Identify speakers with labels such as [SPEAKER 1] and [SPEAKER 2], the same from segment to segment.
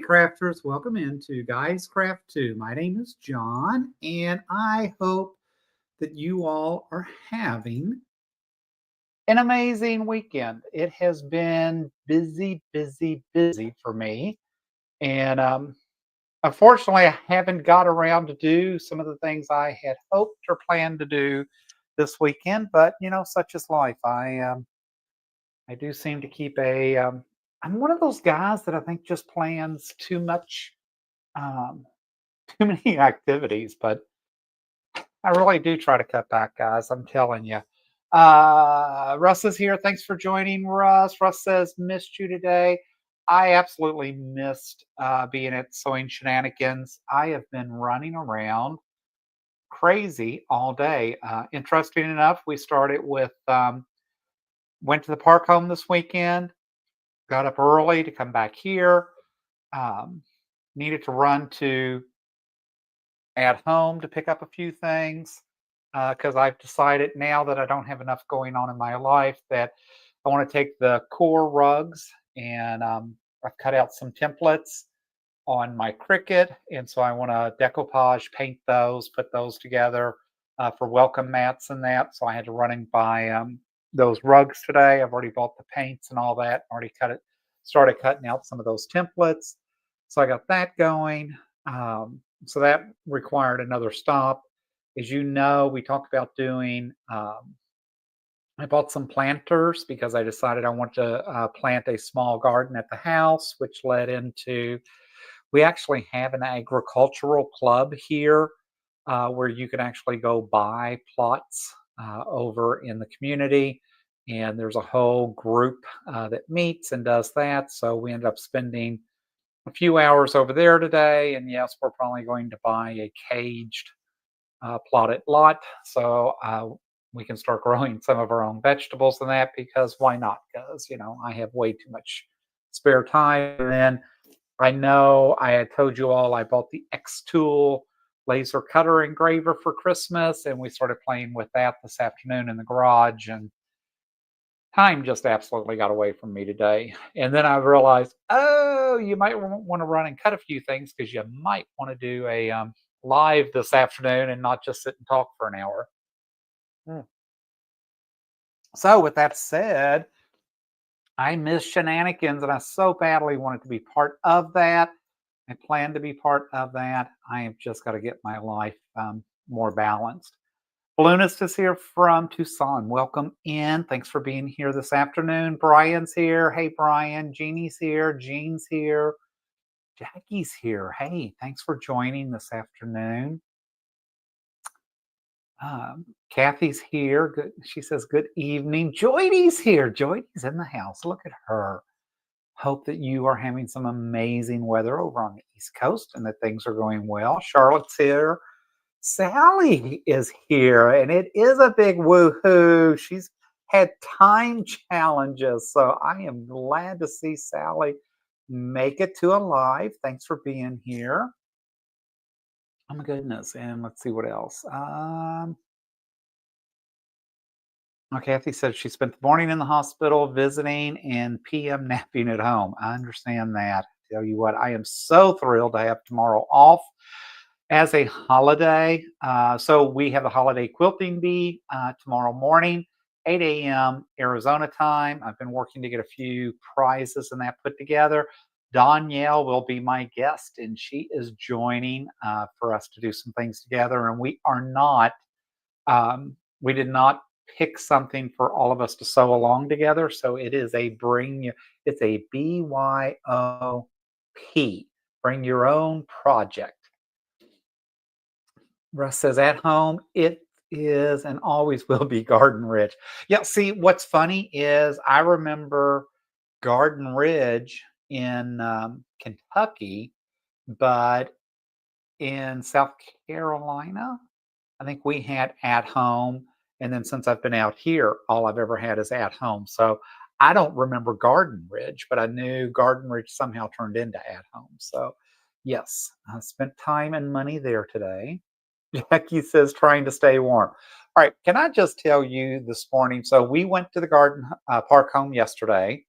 [SPEAKER 1] crafters, welcome into Guys Craft 2. My name is John, and I hope that you all are having an amazing weekend. It has been busy, busy, busy for me. And unfortunately, I haven't got around to do some of the things I had hoped or planned to do this weekend, but such is life. I do seem to keep I'm one of those guys that I think just plans too much, um, too many activities, but I really do try to cut back, guys. I'm telling you. Russ is here. Thanks for joining, Russ. Russ says, missed you today. I absolutely missed being at Sewing Shenanigans. I have been running around crazy all day. Interesting enough, we started with, went to the park home this weekend, got up early to come back here. Um, Needed to run to at home to pick up a few things because I've decided now that I don't have enough going on in my life that I want to take the core rugs and I've cut out some templates on my Cricut, and so I want to decoupage, paint those, put those together for welcome mats and that. So I had to run and buy those rugs today. I've already bought the paints and all that. Already started cutting out some of those templates. So I got that going. So that required another stop. As you know, we talked about doing, I bought some planters because I decided I want to plant a small garden at the house, which led into, we actually have an agricultural club here where you can actually go buy plots over in the community. And there's a whole group that meets and does that. So we ended up spending a few hours over there today, and yes, we're probably going to buy a caged plotted lot so we can start growing some of our own vegetables and that, because why not? Because I have way too much spare time. And then I know I had told you all I bought the X-Tool laser cutter engraver for Christmas, and we started playing with that this afternoon in the garage, and time just absolutely got away from me today. And then I realized, oh, you might want to run and cut a few things because you might want to do a live this afternoon and not just sit and talk for an hour. So with that said, I miss Shenanigans and I so badly wanted to be part of that. I plan to be part of that. I have just got to get my life more balanced. Balloonist is here from Tucson. Welcome in. Thanks for being here this afternoon. Brian's here. Hey, Brian. Jeannie's here. Jean's here. Jackie's here. Hey, thanks for joining this afternoon. Kathy's here. Good. She says, good evening. Joydy's here. Joydy's in the house. Look at her. Hope that you are having some amazing weather over on the East Coast and that things are going well. Charlotte's here. Sally is here, and it is a big woohoo. She's had time challenges, so I am glad to see Sally make it to a live. Thanks for being here. Oh my goodness. And let's see what else. Kathy said she spent the morning in the hospital visiting and PM napping at home. I understand that. Tell you what, I am so thrilled to have tomorrow off as a holiday. So we have a holiday quilting bee tomorrow morning, 8 a.m. Arizona time. I've been working to get a few prizes and that put together. Danielle will be my guest, and she is joining for us to do some things together. And we are not, we did not pick something for all of us to sew along together. So it is it's a BYOP, bring your own project. Russ says, at home, it is and always will be Garden Ridge. Yeah, see, what's funny is I remember Garden Ridge in Kentucky, but in South Carolina, I think we had at home. And then since I've been out here, all I've ever had is at home. So I don't remember Garden Ridge, but I knew Garden Ridge somehow turned into at home. So yes, I spent time and money there today. Jackie says, trying to stay warm. All right, can I just tell you this morning? So we went to the garden park home yesterday.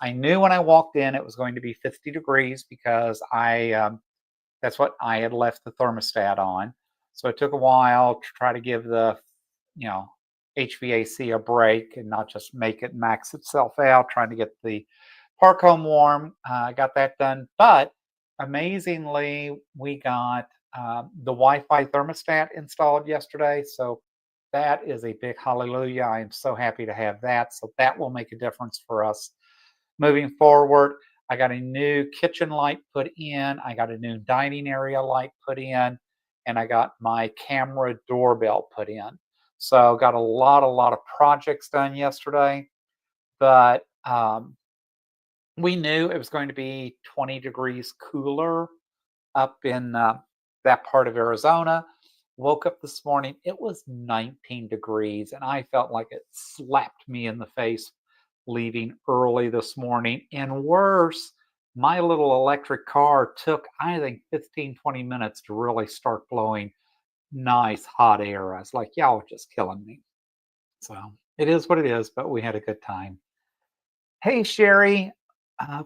[SPEAKER 1] I knew when I walked in it was going to be 50 degrees because that's what I had left the thermostat on. So it took a while to try to give the, you know, HVAC a break and not just make it max itself out, trying to get the park home warm. I got that done. But amazingly, we got the Wi Fi thermostat installed yesterday. So that is a big hallelujah. I am so happy to have that. So that will make a difference for us moving forward. I got a new kitchen light put in. I got a new dining area light put in, and I got my camera doorbell put in. So got a lot of projects done yesterday, but we knew it was going to be 20 degrees cooler up in that part of Arizona. Woke up this morning, it was 19 degrees, and I felt like it slapped me in the face leaving early this morning. And worse, my little electric car took, I think, 15, 20 minutes to really start blowing nice hot air. I was like, y'all are just killing me. So it is what it is, but we had a good time. Hey, Sherry, uh,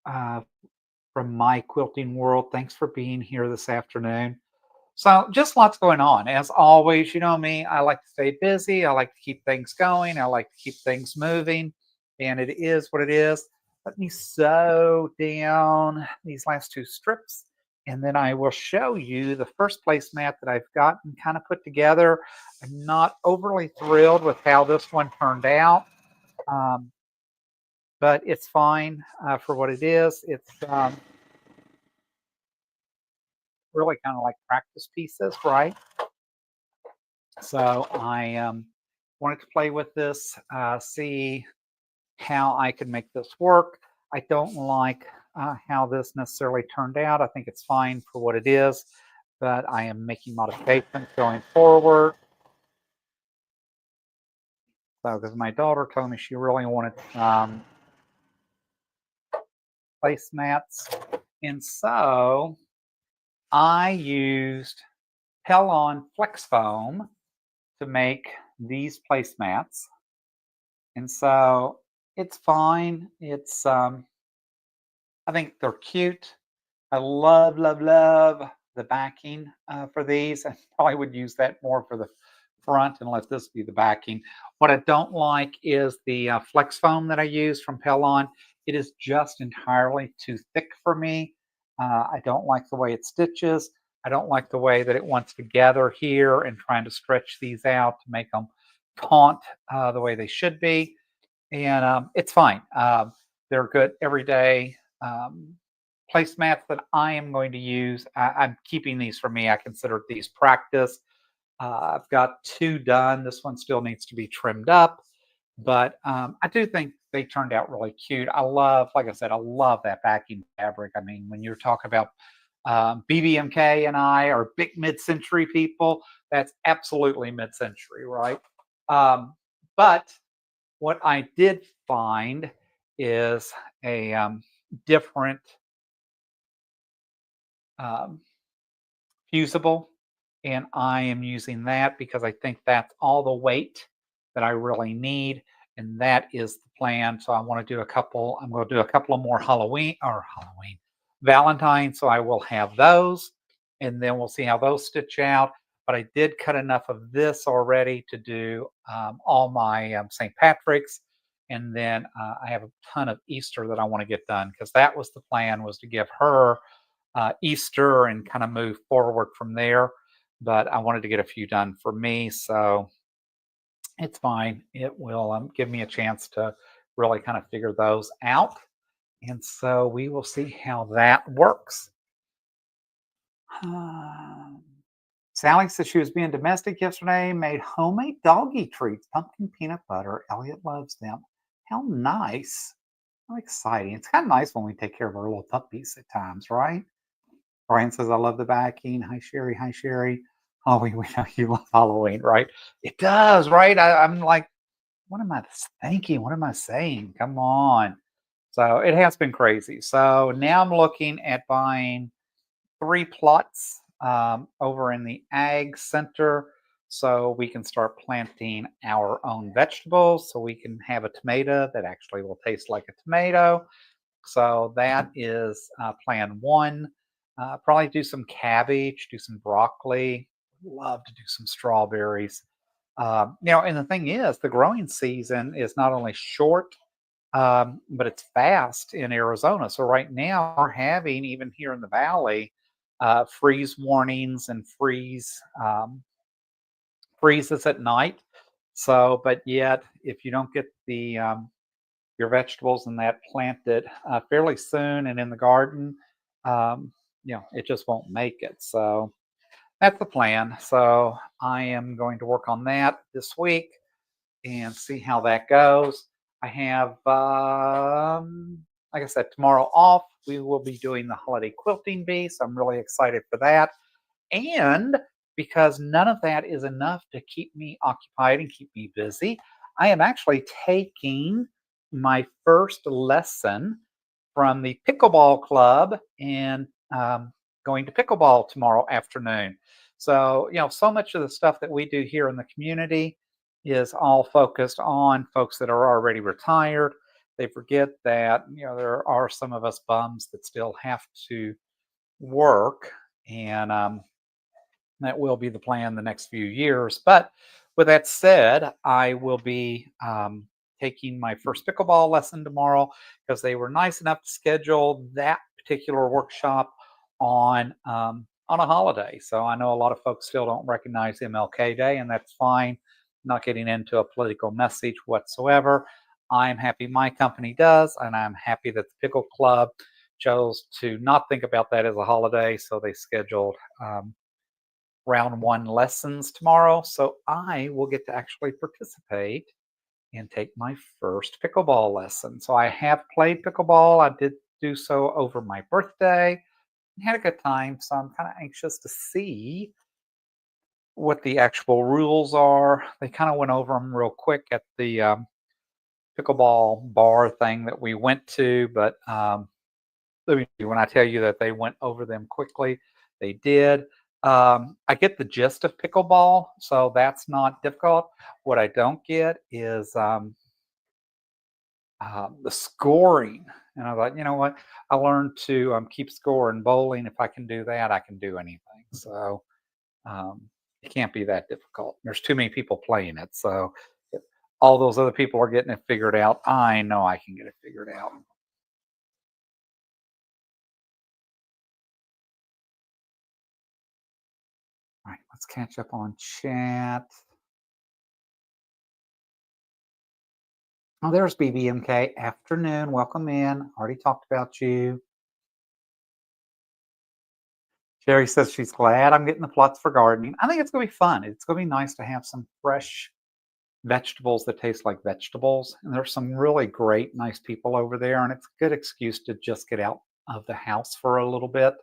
[SPEAKER 1] uh, from My Quilting World, thanks for being here this afternoon. So just lots going on. As always, you know me, I like to stay busy. I like to keep things going. I like to keep things moving. And it is what it is. Let me sew down these last two strips. And then I will show you the first placemat that I've gotten kind of put together. I'm not overly thrilled with how this one turned out. Um, but it's fine for what it is. It's really kind of like practice pieces, right? So I wanted to play with this, see how I could make this work. I don't like how this necessarily turned out. I think it's fine for what it is, but I am making modifications going forward. So, because my daughter told me she really wanted placemats, and so I used Pellon Flex Foam to make these placemats. And so it's fine. It's I think they're cute. I love the backing for these. I probably would use that more for the front and let this be the backing. What I don't like is the flex foam that I use from Pellon. It is just entirely too thick for me. I don't like the way it stitches. I don't like the way that it wants to gather here and trying to stretch these out to make them taut the way they should be. And it's fine. They're good everyday placemats that I am going to use. I'm keeping these for me. I consider these practice. I've got two done. This one still needs to be trimmed up, but I do think they turned out really cute. I love, like I said, I love that backing fabric. I mean, when you're talking about BBMK and I are big mid-century people, that's absolutely mid-century, right? But what I did find is a different um, fusible, and I am using that because I think that's all the weight that I really need, and that is the plan. So I want to do a couple. I'm going to do a couple of more Halloween, Valentine. So I will have those, and then we'll see how those stitch out. But I did cut enough of this already to do all my St. Patrick's, and then I have a ton of Easter that I want to get done because that was the plan, was to give her Easter and kind of move forward from there. But I wanted to get a few done for me, so it's fine. It will give me a chance to really kind of figure those out. And so we will see how that works. Sally says she was being domestic yesterday, made homemade doggy treats, pumpkin peanut butter. Elliot loves them. How nice. How exciting. It's kind of nice when we take care of our little puppies at times, right? Brian says, I love the backing. Hi, Sherry. Hi, Sherry. Oh, we know you love Halloween, right? It does, right? I'm like, what am I thinking? What am I saying? Come on. So it has been crazy. So now I'm looking at buying 3 plots over in the Ag Center. so we can start planting our own vegetables so we can have a tomato that actually will taste like a tomato. So that is plan one. Probably do some cabbage, do some broccoli. Love to do some strawberries. And the thing is, the growing season is not only short, but it's fast in Arizona. So right now we're having, even here in the valley, freeze warnings and freezes at night. So, but yet, if you don't get the your vegetables and that planted fairly soon and in the garden, um, it just won't make it. So that's the plan. So I am going to work on that this week and see how that goes. I have, like I said, tomorrow off. We will be doing the holiday quilting bee, so I'm really excited for that. And because none of that is enough to keep me occupied and keep me busy, I am actually taking my first lesson from the pickleball club and going to pickleball tomorrow afternoon. So, so much of the stuff that we do here in the community is all focused on folks that are already retired. They forget that, there are some of us bums that still have to work. And that will be the plan the next few years. But with that said, I will be taking my first pickleball lesson tomorrow because they were nice enough to schedule that particular workshop on a holiday. So I know a lot of folks still don't recognize MLK Day, and that's fine. I'm not getting into a political message whatsoever. I'm happy my company does, and I'm happy that the Pickle Club chose to not think about that as a holiday. So they scheduled round one lessons tomorrow. So I will get to actually participate and take my first pickleball lesson. So I have played pickleball. I did do so over my birthday and had a good time. So I'm kind of anxious to see what the actual rules are. They kind of went over them real quick at the pickleball bar thing that we went to, but when I tell you that they went over them quickly, they did. I get the gist of pickleball, so that's not difficult. What I don't get is the scoring. And I thought, you know what? I learned to keep score in bowling. If I can do that, I can do anything. So um, it can't be that difficult. There's too many people playing it. So if all those other people are getting it figured out, I know I can get it figured out. All right, let's catch up on chat. Oh, there's BBMK. Afternoon. Welcome in. Already talked about you. Sherry says she's glad I'm getting the plots for gardening. I think it's going to be fun. It's going to be nice to have some fresh vegetables that taste like vegetables. And there's some really great, nice people over there. And it's a good excuse to just get out of the house for a little bit.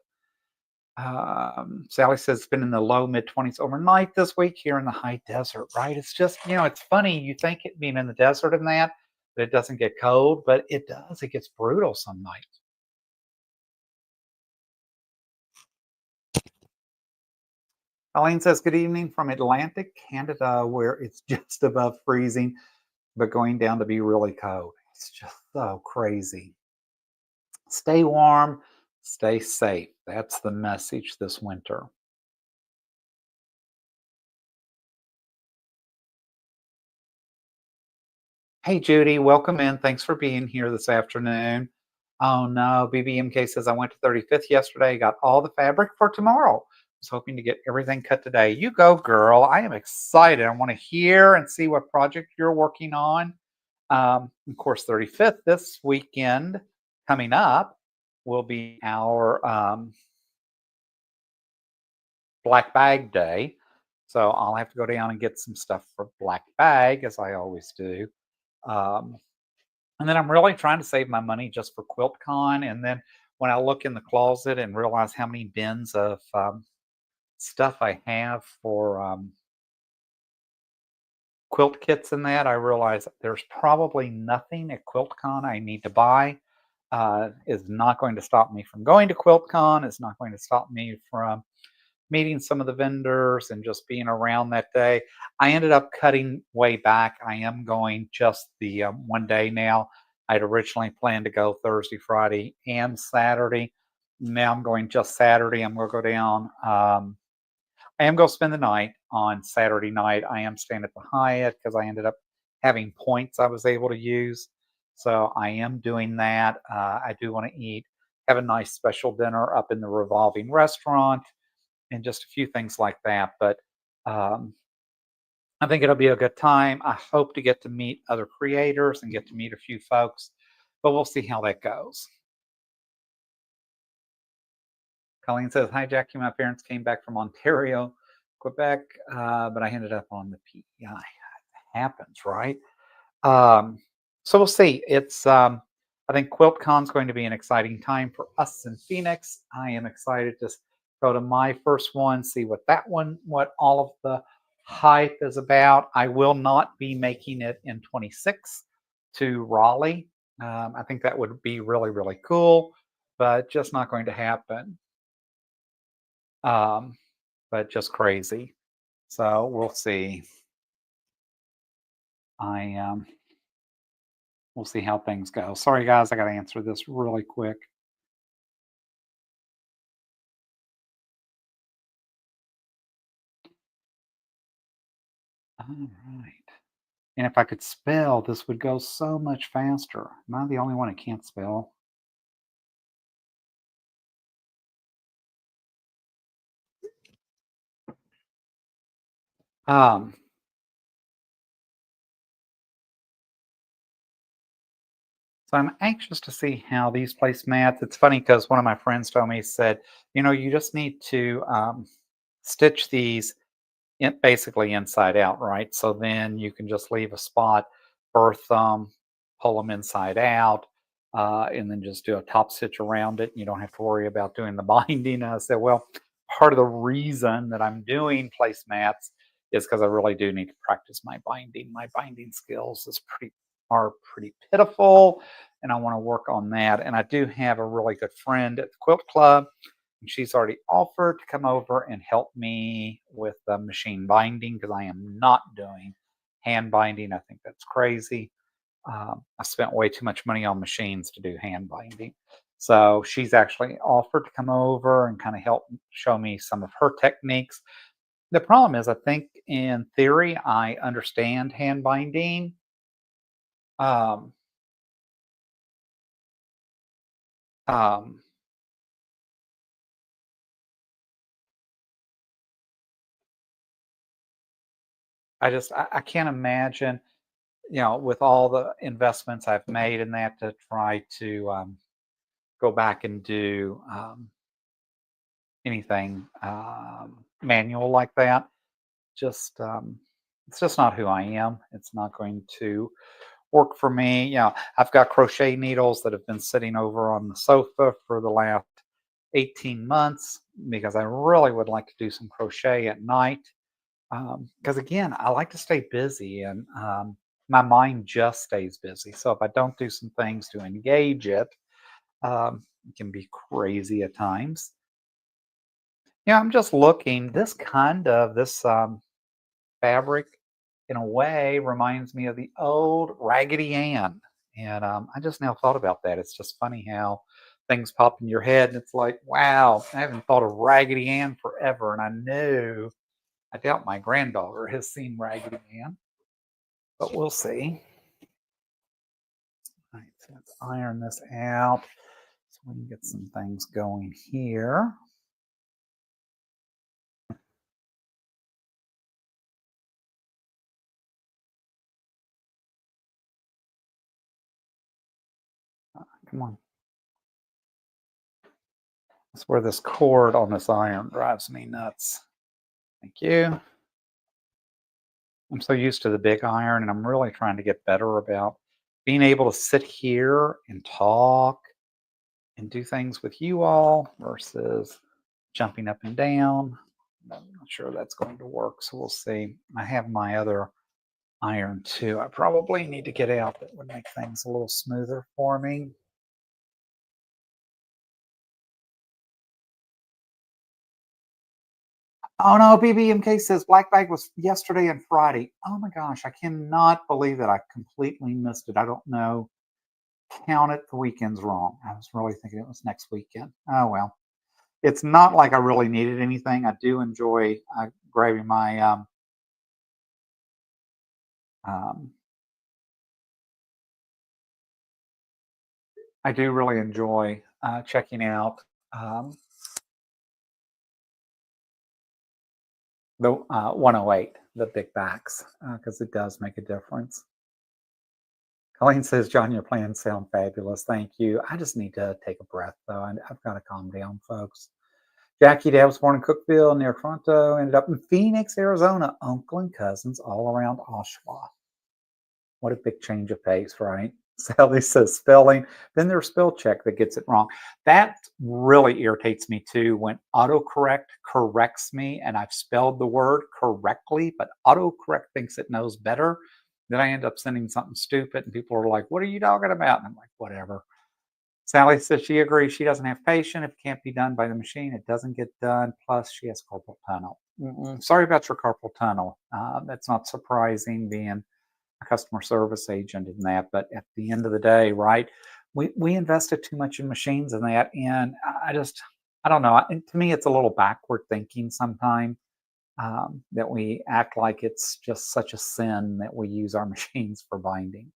[SPEAKER 1] Sally says it's been in the low mid 20s overnight this week here in the high desert, right? It's just, it's funny. You think it being in the desert and that it doesn't get cold, but it does. It gets brutal some nights. Colleen says, good evening from Atlantic, Canada, where it's just above freezing, but going down to be really cold. It's just so crazy. Stay warm, stay safe. That's the message this winter. Hey, Judy, welcome in. Thanks for being here this afternoon. Oh no, BBMK says I went to 35th yesterday, got all the fabric for tomorrow. Was hoping to get everything cut today. You go, girl. I am excited. I want to hear and see what project you're working on. Of course, 35th this weekend coming up will be our Black Bag Day. So I'll have to go down and get some stuff for Black Bag, as I always do. Um, and then I'm really trying to save my money just for QuiltCon. And then when I look in the closet and realize how many bins of stuff I have for quilt kits in that, I realize there's probably nothing at QuiltCon I need to buy. Is not going to stop me from going to QuiltCon. It's not going to stop me from meeting some of the vendors and just being around that day. I ended up cutting way back. I am going just the one day now. I'd originally planned to go Thursday, Friday, and Saturday. Now I'm going just Saturday. I'm going to go down. I am going to spend the night on Saturday night. I am staying at the Hyatt because I ended up having points I was able to use. So I am doing that. I do want to eat, have a nice special dinner up in the revolving restaurant and just a few things like that. But um, I think it'll be a good time. I hope to get to meet other creators and get to meet a few folks, but we'll see how that goes. Colleen says, "Hi, Jackie. My parents came back from Ontario, Quebec, but I ended up on the PEI. Happens, right?" Um, so we'll see. I think QuiltCon is going to be an exciting time for us in Phoenix. I am excited to go to my first one, see what all of the hype is about. I will not be making it in 26 to Raleigh. I think that would be really, really cool, but just not going to happen. Um, but just crazy. So we'll see. I We'll see how things go. Sorry, guys, I got to answer this really quick. All right. And if I could spell, this would go so much faster. Am I the only one who can't spell? Um, so I'm anxious to see how these placemats. It's funny because one of my friends told me, he said, you just need to stitch these basically inside out, right? So then you can just leave a spot, birth them, pull them inside out, and then just do a top stitch around it. You don't have to worry about doing the binding. And I said, well, part of the reason that I'm doing placemats is because I really do need to practice my binding. My binding skills are pretty pitiful, and I want to work on that. And I do have a really good friend at the Quilt Club, and she's already offered to come over and help me with the machine binding because I am not doing hand binding. I think that's crazy. I spent way too much money on machines to do hand binding. So she's actually offered to come over and kind of help show me some of her techniques. The problem is, I think in theory, I understand hand binding. Um, um, I can't imagine, with all the investments I've made in that to try to go back and do anything manual like that. Just it's just not who I am. It's not going to work for me. I've got crochet needles that have been sitting over on the sofa for the last 18 months because I really would like to do some crochet at night. Because again, I like to stay busy and my mind just stays busy. So if I don't do some things to engage it, it can be crazy at times. I'm just looking. This fabric, in a way, reminds me of the old Raggedy Ann, and I just now thought about that. It's just funny how things pop in your head, and it's like, wow, I haven't thought of Raggedy Ann forever, and I doubt my granddaughter has seen Raggedy Ann, but we'll see. All right, so let's iron this out so we can get some things going here. Come on. That's where this cord on this iron drives me nuts. Thank you. I'm so used to the big iron, and I'm really trying to get better about being able to sit here and talk and do things with you all versus jumping up and down. I'm not sure that's going to work, so we'll see. I have my other iron too. I probably need to get out. That would make things a little smoother for me. Oh no, BBMK says Black Bag was yesterday and Friday. Oh my gosh, I cannot believe that I completely missed it. I don't know. Counted the weekends wrong. I was really thinking it was next weekend. Oh well. It's not like I really needed anything. I do enjoy grabbing my um, I do really enjoy checking out um, the 108, the big backs, because it does make a difference. Colleen says, John, your plans sound fabulous. Thank you. I just need to take a breath, though. I've got to calm down, folks. Jackie Dad was born in Cookville near Toronto, ended up in Phoenix, Arizona. Uncle and cousins all around Oshawa. What a big change of pace, right? Sally says spelling, then there's spell check that gets it wrong. That really irritates me too when autocorrect corrects me and I've spelled the word correctly, but autocorrect thinks it knows better. Then I end up sending something stupid and people are like, what are you talking about? And I'm like, whatever. Sally says she agrees she doesn't have patience. If it can't be done by the machine, it doesn't get done. Plus, she has carpal tunnel. Sorry about your carpal tunnel. That's not surprising being a customer service agent in that. But at the end of the day, right, we invested too much in machines in that. And I don't know. To me, it's a little backward thinking sometimes that we act like it's just such a sin that we use our machines for binding.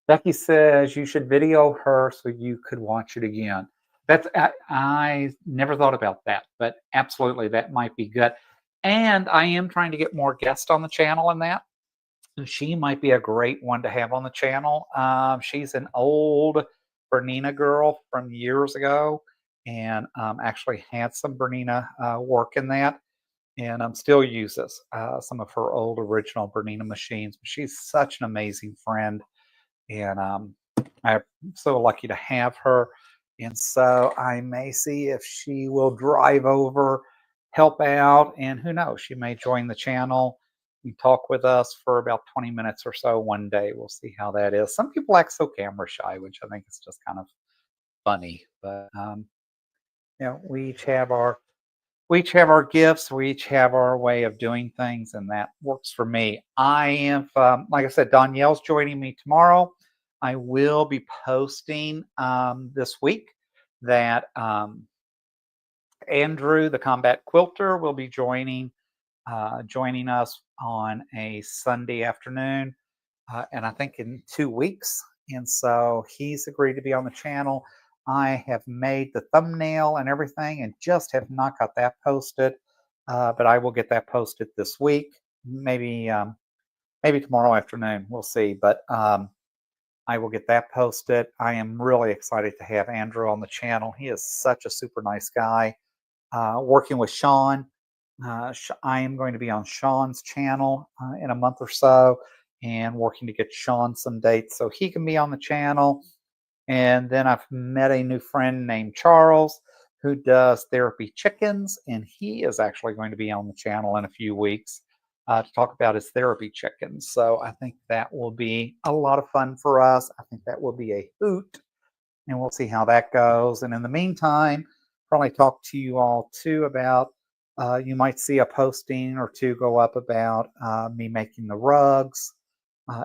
[SPEAKER 1] Becky says you should video her so you could watch it again. I never thought about that, but absolutely that might be good. And I am trying to get more guests on the channel in that. She might be a great one to have on the channel. She's an old Bernina girl from years ago, and actually had some Bernina work in that, and still uses some of her old original Bernina machines. But she's such an amazing friend, and I'm so lucky to have her. And so I may see if she will drive over, help out, and who knows, she may join the channel and talk with us for about 20 minutes or so one day. We'll see how that is. Some people act so camera shy, which I think is just kind of funny. But we each have our gifts. We each have our way of doing things, and that works for me. I am, like I said, Danielle's joining me tomorrow. I will be posting this week that Andrew, the combat quilter, will be joining us on a Sunday afternoon, and I think in 2 weeks. And so he's agreed to be on the channel. I have made the thumbnail and everything and just have not got that posted. But I will get that posted this week, maybe tomorrow afternoon. We'll see. But I will get that posted. I am really excited to have Andrew on the channel. He is such a super nice guy. Working with Sean, I am going to be on Sean's channel in a month or so and working to get Sean some dates so he can be on the channel. And then I've met a new friend named Charles who does therapy chickens, and he is actually going to be on the channel in a few weeks to talk about his therapy chickens. So I think that will be a lot of fun for us. I think that will be a hoot, and we'll see how that goes. And in the meantime, probably talk to you all too about you might see a posting or two go up about me making the rugs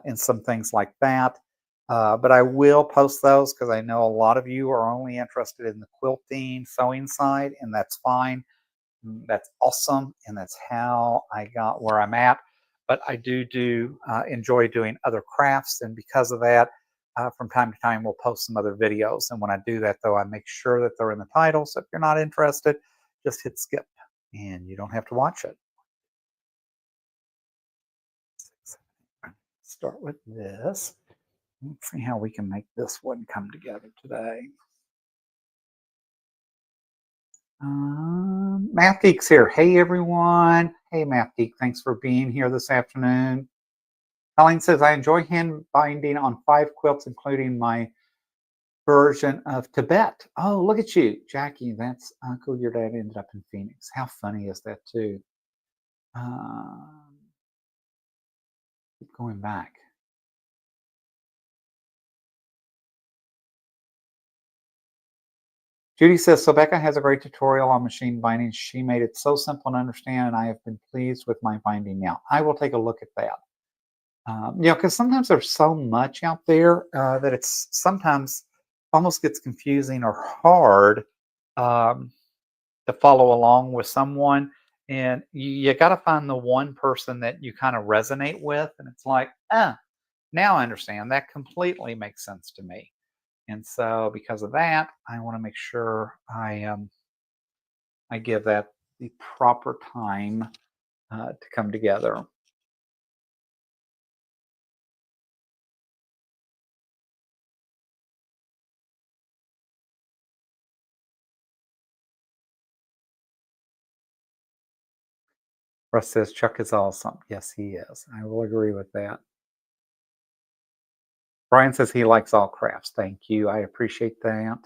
[SPEAKER 1] and some things like that. But I will post those because I know a lot of you are only interested in the quilting, sewing side, and that's fine. That's awesome, and that's how I got where I'm at. But I do enjoy doing other crafts, and because of that, from time to time, we'll post some other videos. And when I do that, though, I make sure that they're in the title. So if you're not interested, just hit skip, and you don't have to watch it. Start with this. Let's see how we can make this one come together today. Math Geek's here. Hey, everyone. Hey, Math Geek. Thanks for being here this afternoon. Colleen says, I enjoy hand binding on 5 quilts, including my version of Tibet. Oh, look at you, Jackie. That's cool. Your dad ended up in Phoenix. How funny is that, too? Keep going back. Judy says, so Becca has a great tutorial on machine binding. She made it so simple to understand, and I have been pleased with my binding now. I will take a look at that. Because sometimes there's so much out there that it's sometimes almost gets confusing or hard um, to follow along with someone. And you got to find the one person that you kind of resonate with. And it's like, now I understand. That completely makes sense to me. And so because of that, I want to make sure I give that the proper time to come together. Russ says Chuck is awesome. Yes, he is. I will agree with that. Brian says he likes all crafts. Thank you. I appreciate that.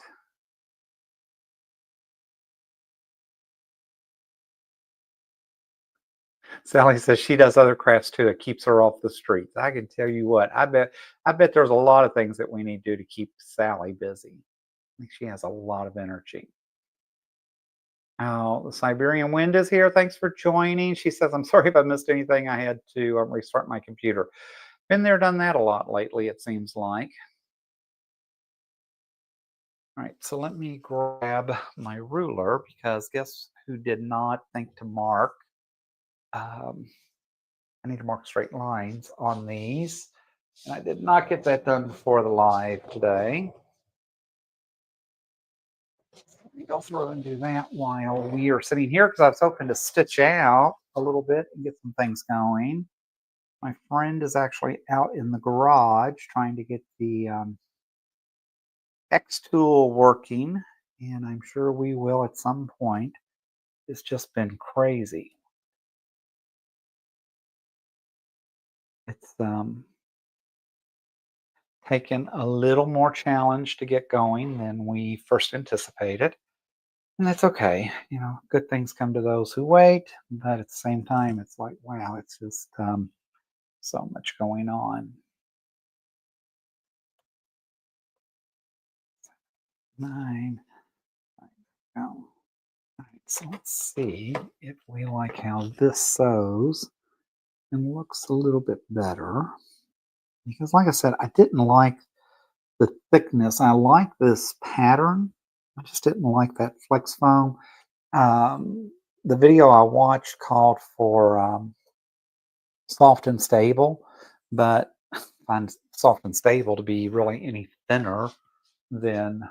[SPEAKER 1] Sally says she does other crafts too. It keeps her off the streets. I can tell you what. I bet there's a lot of things that we need to do to keep Sally busy. I think she has a lot of energy. Oh, the Siberian Wind is here. Thanks for joining. She says, I'm sorry if I missed anything. I had to restart my computer. Been there, done that a lot lately, it seems like. All right, so let me grab my ruler because guess who did not think to mark? I need to mark straight lines on these. And I did not get that done before the live today. Let me go through and do that while we are sitting here because I was hoping to stitch out a little bit and get some things going. My friend is actually out in the garage trying to get the X tool working, and I'm sure we will at some point. It's just been crazy. It's taken a little more challenge to get going than we first anticipated. And that's okay. Good things come to those who wait. But at the same time, it's like, wow, it's just so much going on. 9. Oh. All right, so let's see if we like how this sews and looks a little bit better. Because like I said, I didn't like the thickness. I like this pattern. I just didn't like that flex foam. The video I watched called for soft and stable, but I find soft and stable to be really any thinner than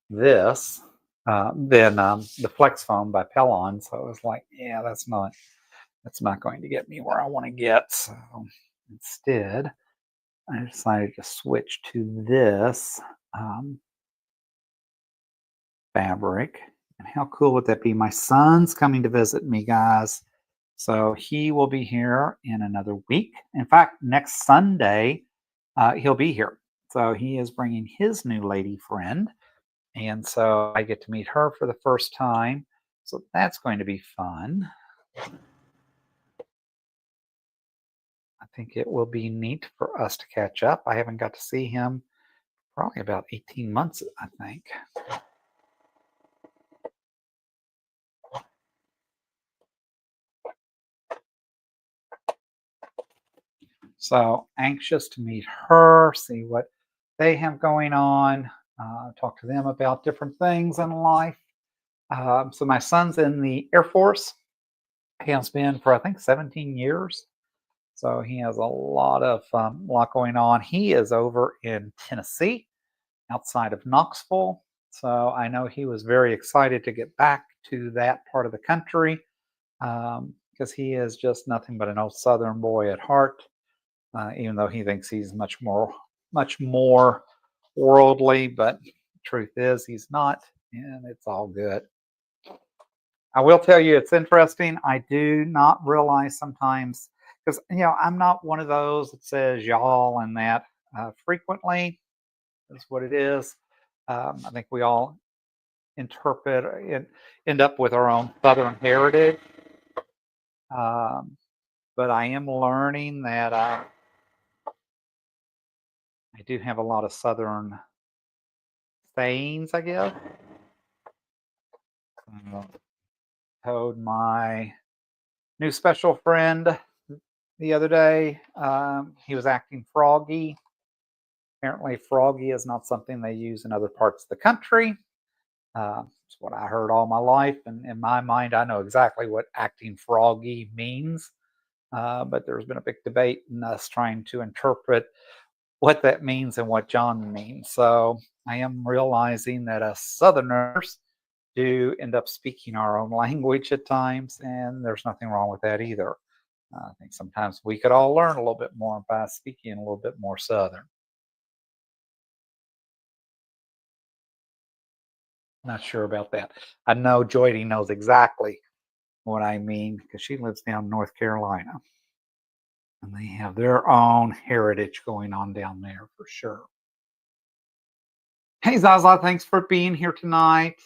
[SPEAKER 1] this, than the flex foam by Pellon. So it was like, yeah, that's not going to get me where I want to get. So instead, I decided to switch to this fabric. And how cool would that be? My son's coming to visit me, guys. So he will be here in another week. In fact, next Sunday, he'll be here. So he is bringing his new lady friend. And so I get to meet her for the first time. So that's going to be fun. I think it will be neat for us to catch up. I haven't got to see him probably about 18 months, I think. So anxious to meet her, see what they have going on, talk to them about different things in life. So my son's in the Air Force. He has been for I think 17 years. So he has a lot going on. He is over in Tennessee, outside of Knoxville. So I know he was very excited to get back to that part of the country because he is just nothing but an old Southern boy at heart. Even though he thinks he's much more worldly, but the truth is he's not, and it's all good. I will tell you, it's interesting. I do not realize sometimes because I'm not one of those that says y'all and that frequently. Is what it is. I think we all interpret and end up with our own Southern heritage. But I am learning that I do have a lot of Southern sayings, I guess. Uh, Told my new special friend the other day he was acting froggy. Apparently, froggy is not something they use in other parts of the country. It's what I heard all my life, and in my mind, I know exactly what acting froggy means. But there's been a big debate in us trying to interpret what that means and what John means. So I am realizing that us Southerners do end up speaking our own language at times, and there's nothing wrong with that either. I think sometimes we could all learn a little bit more by speaking a little bit more Southern. Not sure about that. I know Joydy knows exactly what I mean because she lives down in North Carolina and they have their own heritage going on down there for sure. Hey Zaza, thanks for being here tonight.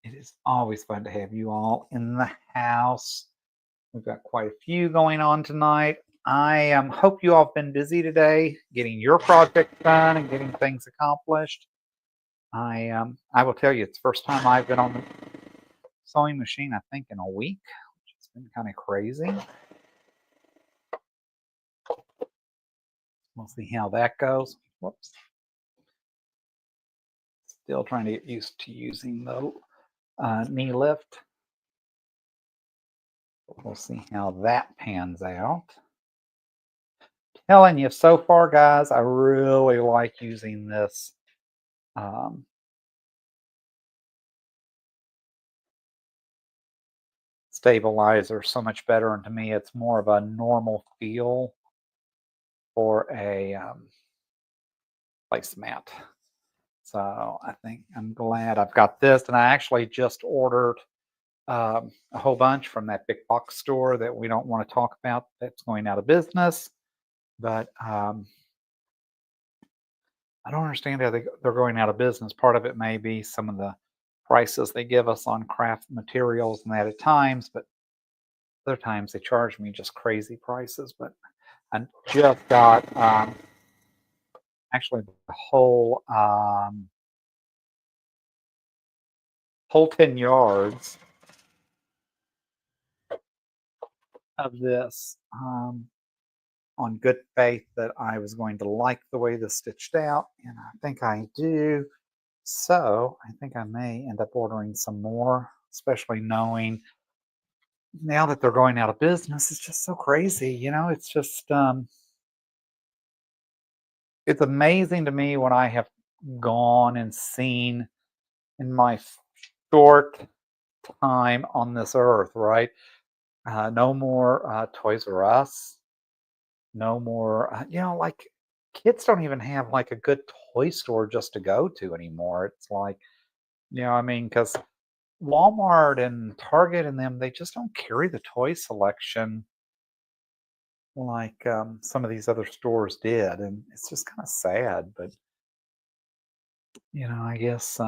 [SPEAKER 1] It is always fun to have you all in the house. We've got quite a few going on tonight. I hope you all have been busy today getting your project done and getting things accomplished. I will tell you, it's the first time I've been on the sewing machine, I think, in a week, which has been kind of crazy. We'll see how that goes. Whoops. Still trying to get used to using the knee lift. We'll see how that pans out. Telling you so far, guys, I really like using this stabilizer so much better, and to me it's more of a normal feel for a placemat. So I think I'm glad I've got this, and I actually just ordered a whole bunch from that big box store that we don't want to talk about that's going out of business. But I don't understand how they're going out of business. Part of it may be some of the prices they give us on craft materials and that at times, but other times they charge me just crazy prices. But I just got actually the whole 10 yards of this on good faith that I was going to like the way this stitched out, and I think I do. So I think I may end up ordering some more, especially knowing now that they're going out of business. It's just so crazy, it's just it's amazing to me what I have gone and seen in my short time on this earth, right? No more Toys R Us, no more, like kids don't even have like a good toy store just to go to anymore. It's like, I mean, because Walmart and Target and them, they just don't carry the toy selection like some of these other stores did. And it's just kind of sad. But, I guess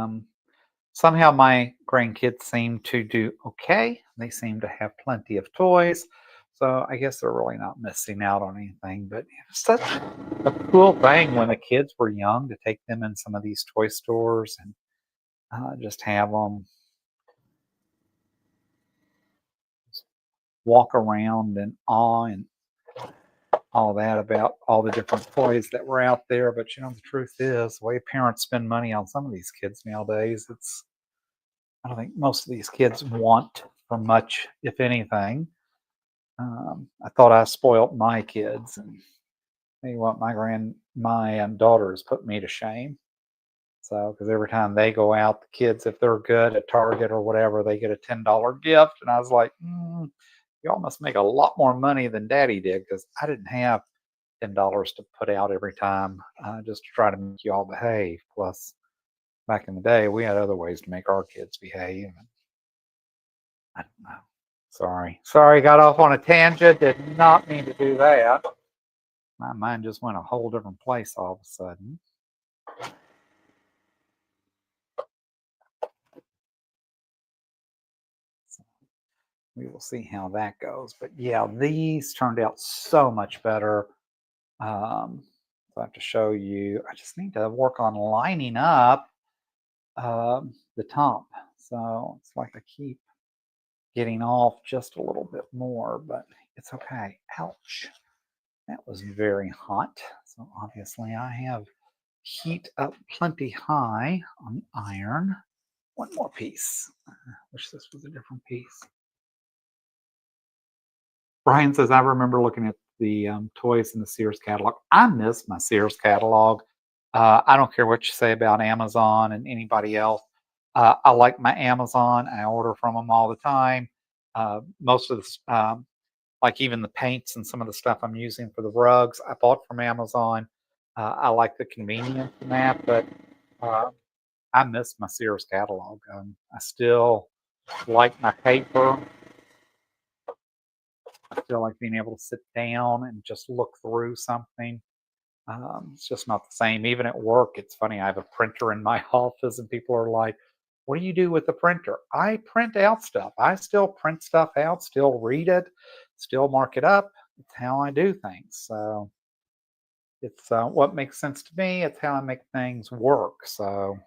[SPEAKER 1] somehow my grandkids seem to do okay. They seem to have plenty of toys. So I guess they're really not missing out on anything. But it's such a cool thing when the kids were young to take them in some of these toy stores and just have them walk around and awe and all that about all the different toys that were out there. But the truth is, the way parents spend money on some of these kids nowadays, I don't think most of these kids want for much, if anything. I thought I spoilt my kids, and tell you what, my daughters put me to shame. So, because every time they go out, the kids, if they're good at Target or whatever, they get a $10 gift, and I was like, y'all must make a lot more money than Daddy did, because I didn't have $10 to put out every time just to try to make you all behave. Plus, back in the day, we had other ways to make our kids behave. I don't know. Sorry, got off on a tangent. Did not mean to do that. My mind just went a whole different place all of a sudden. So we will see how that goes. But yeah, these turned out so much better. Um, So I have to show you. I just need to work on lining up the top. So it's like I keep getting off just a little bit more, but it's okay. Ouch. That was very hot. So obviously I have heat up plenty high on the iron. One more piece. Wish this was a different piece. Brian says, I remember looking at the toys in the Sears catalog. I miss my Sears catalog. I don't care what you say about Amazon and anybody else. I like my Amazon. I order from them all the time. Most of the, like even the paints and some of the stuff I'm using for the rugs, I bought from Amazon. I like the convenience in that, but uh, I miss my Sears catalog. I still like my paper. I feel like being able to sit down and just look through something. It's just not the same. Even at work, it's funny. I have a printer in my office, and people are like, "What do you do with the printer?" I print out stuff. I still print stuff out, still read it, still mark it up. It's how I do things. So it's what makes sense to me. It's how I make things work. So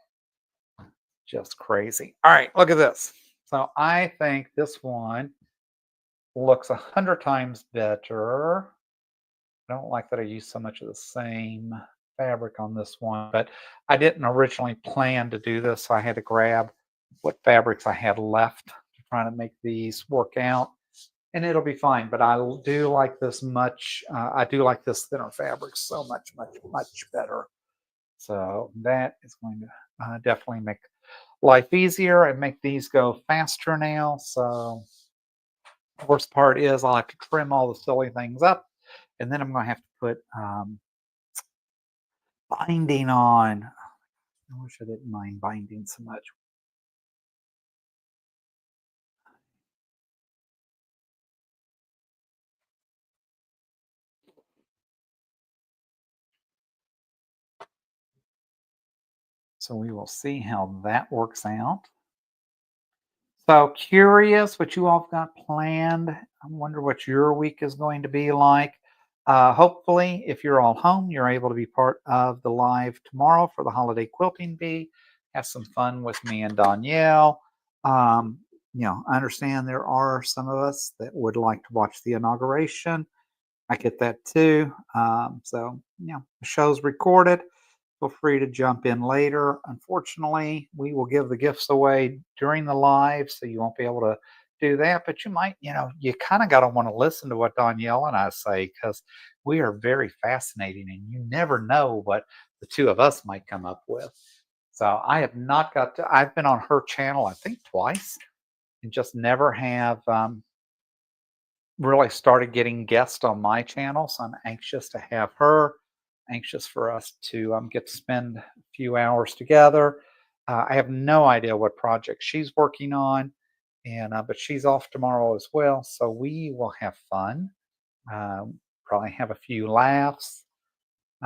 [SPEAKER 1] just crazy. All right, look at this. So I think this one looks 100 times better. I don't like that I used so much of the same fabric on this one, but I didn't originally plan to do this, so I had to grab what fabrics I had left to try to make these work out, and it'll be fine. But I do like this much. I do like this thinner fabric so much, much better. So that is going to definitely make life easier and make these go faster now. So the worst part is I'll have to trim all the silly things up, and then I'm going to have to put binding on. I wish I didn't mind binding so much. So we will see how that works out. So curious what you all have got planned. I wonder what your week is going to be like. Hopefully, if you're all home, you're able to be part of the live tomorrow for the holiday quilting bee. Have some fun with me and Danielle. Um, I understand there are some of us that would like to watch the inauguration. I get that too. The show's recorded. Feel free to jump in later. Unfortunately, we will give the gifts away during the live, so you won't be able to do that. But you might, you kind of got to want to listen to what Danielle and I say because we are very fascinating and you never know what the two of us might come up with. So I have not got to, I've been on her channel, I think twice, and just never have really started getting guests on my channel. So I'm anxious to have her, anxious for us to get to spend a few hours together. I have no idea what project she's working on, and but she's off tomorrow as well. So we will have fun, probably have a few laughs.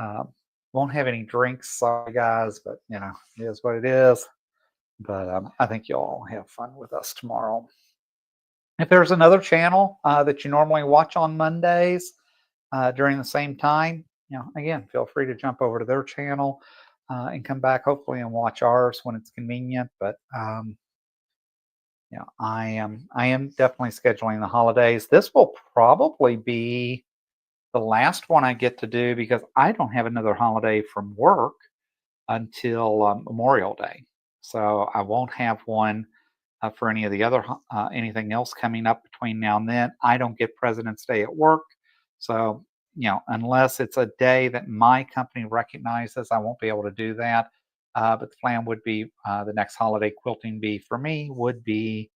[SPEAKER 1] Um, won't have any drinks, sorry guys, but it is what it is. But I think you'll all have fun with us tomorrow. If there's another channel that you normally watch on Mondays during the same time, again, feel free to jump over to their channel and come back hopefully and watch ours when it's convenient. But I am definitely scheduling the holidays. This will probably be the last one I get to do because I don't have another holiday from work until Memorial Day, so I won't have one for any of the other anything else coming up between now and then. I don't get President's Day at work, so unless it's a day that my company recognizes, I won't be able to do that. But the plan would be the next holiday quilting bee for me would be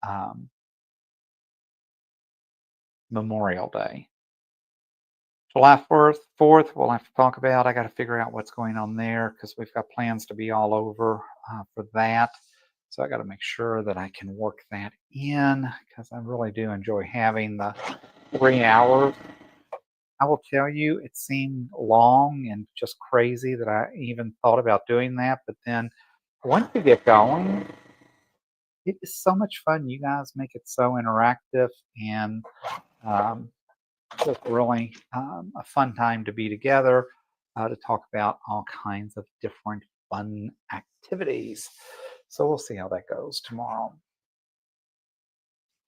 [SPEAKER 1] um, Memorial Day. July 4th, we'll have to talk about. I got to figure out what's going on there because we've got plans to be all over for that. So I got to make sure that I can work that in because I really do enjoy having the 3 hours. I will tell you, it seemed long and just crazy that I even thought about doing that. But then once you get going, it is so much fun. You guys make it so interactive and um, just really a fun time to be together. to talk about all kinds of different fun activities. So we'll see how that goes tomorrow.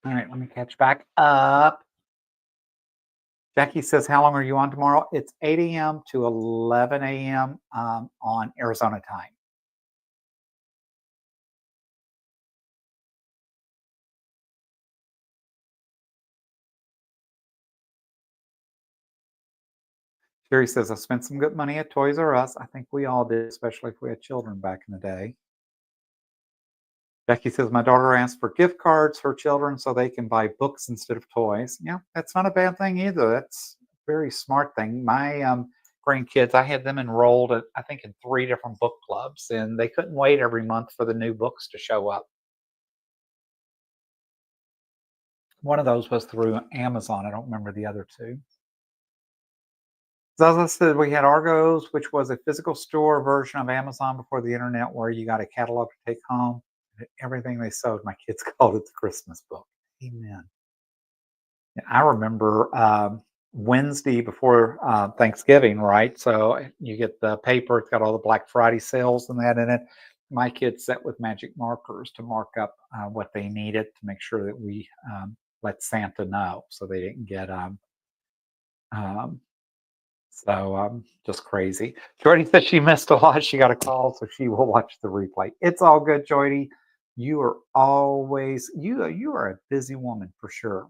[SPEAKER 1] All right, let me catch back up. Jackie says, how long are you on tomorrow? It's 8 a.m. to 11 a.m. On Arizona time. Sherry says, I spent some good money at Toys R Us. I think we all did, especially if we had children back in the day. Becky says, my daughter asked for gift cards for children so they can buy books instead of toys. Yeah, that's not a bad thing either. That's a very smart thing. My grandkids, I had them enrolled at, I think, in 3 different book clubs, and they couldn't wait every month for the new books to show up. One of those was through Amazon. I don't remember the other two. Zaza said we had Argos, which was a physical store version of Amazon before the internet, where you got a catalog to take home. Everything they sold, my kids called it the Christmas book. Amen. I remember Wednesday before Thanksgiving, right? So you get the paper, it's got all the Black Friday sales and that in it. My kids sat with magic markers to mark up what they needed to make sure that we let Santa know so they didn't get um, just crazy. Jordy said she missed a lot. She got a call, so she will watch the replay. It's all good, Jordy. You are always you are a busy woman for sure.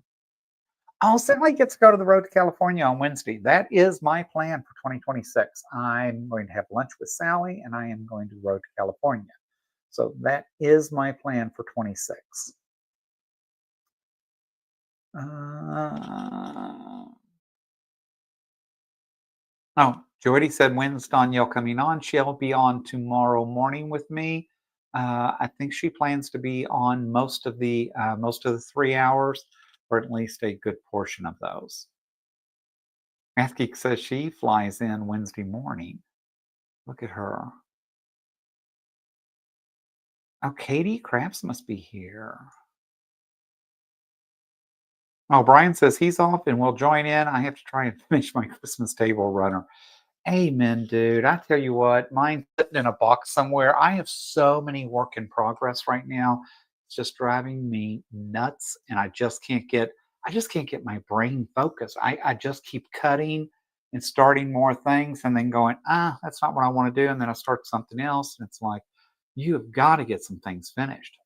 [SPEAKER 1] I'll certainly get to go to the road to California on Wednesday. That is my plan for 2026. I'm going to have lunch with Sally, and I am going to the road to California. So that is my plan for 26. Oh, Jordy said, when's Danielle coming on? She'll be on tomorrow morning with me. I think she plans to be on most of the 3 hours, or at least a good portion of those. Mathgeek says she flies in Wednesday morning. Look at her. Oh, Katie Krabs must be here. Oh, Brian says he's off and will join in. I have to try and finish my Christmas table runner. Amen, dude. I tell you what, mine's sitting in a box somewhere. I have so many work in progress right now. It's just driving me nuts, and I just can't get my brain focused. I just keep cutting and starting more things and then going, that's not what I want to do. And then I start something else. And it's like, you have got to get some things finished.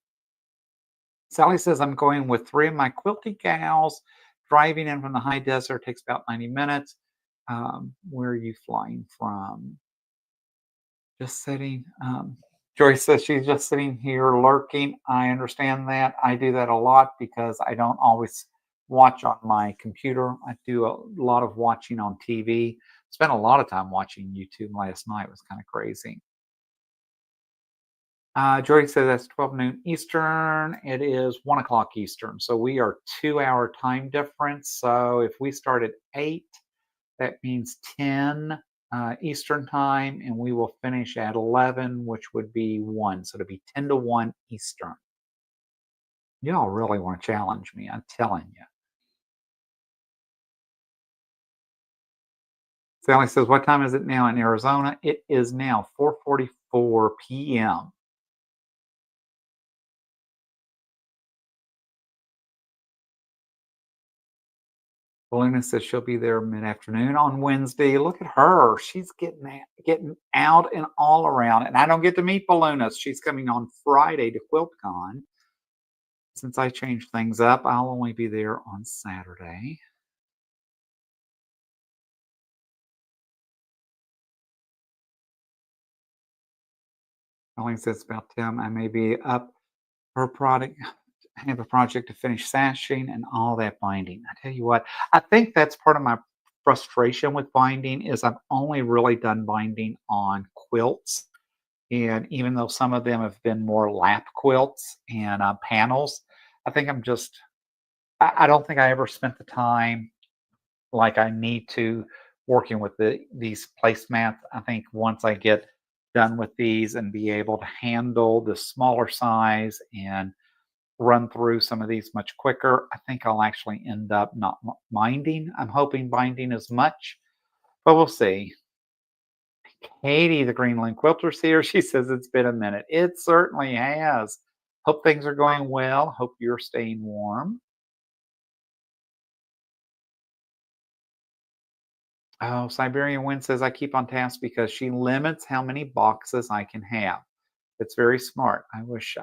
[SPEAKER 1] Sally says, I'm going with 3 of my quilty gals. Driving in from the high desert takes about 90 minutes. Where are you flying from? Just sitting. Joyce says she's just sitting here lurking. I understand that. I do that a lot because I don't always watch on my computer. I do a lot of watching on TV. Spent a lot of time watching YouTube last night. It was kind of crazy. Jordy says that's 12 noon Eastern. It is 1 o'clock Eastern. So we are 2-hour time difference. So if we start at 8, that means 10 Eastern time, and we will finish at 11, which would be 1. So it'll be 10 to 1 Eastern. Y'all really want to challenge me, I'm telling you. Sally says, what time is it now in Arizona? It is now 4:44 p.m. Beluna says she'll be there mid-afternoon on Wednesday. Look at her. She's getting out and all around. And I don't get to meet Beluna. She's coming on Friday to QuiltCon. Since I changed things up, I'll only be there on Saturday. Colleen says about Tim, I may be up for a product. I have a project to finish sashing and all that binding. I tell you what, I think that's part of my frustration with binding is I've only really done binding on quilts. And even though some of them have been more lap quilts and panels, I think I don't think I ever spent the time like I need to working with these placemats. I think once I get done with these and be able to handle the smaller size and run through some of these much quicker, I think I'll actually end up not minding. I'm hoping binding as much, but we'll see. Katie, the Greenland Quilter's here. She says it's been a minute. It certainly has. Hope things are going well. Hope you're staying warm. Oh, Siberian Wind says I keep on task because she limits how many boxes I can have. It's very smart. I wish,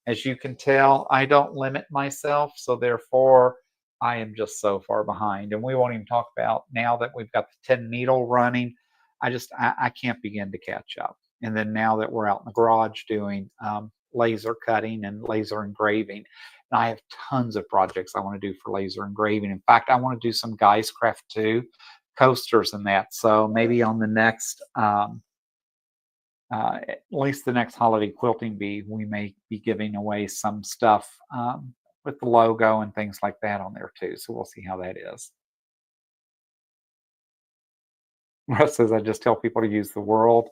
[SPEAKER 1] as you can tell, I don't limit myself, so therefore I am just so far behind. And we won't even talk about now that we've got the 10 needle running. I can't begin to catch up. And then now that we're out in the garage doing laser cutting and laser engraving, and I have tons of projects I want to do for laser engraving. In fact, I want to do some Guys Craft too, coasters and that. So maybe on the next at least the next holiday quilting bee, we may be giving away some stuff with the logo and things like that on there too. So we'll see how that is. Russ says, I just tell people to use the world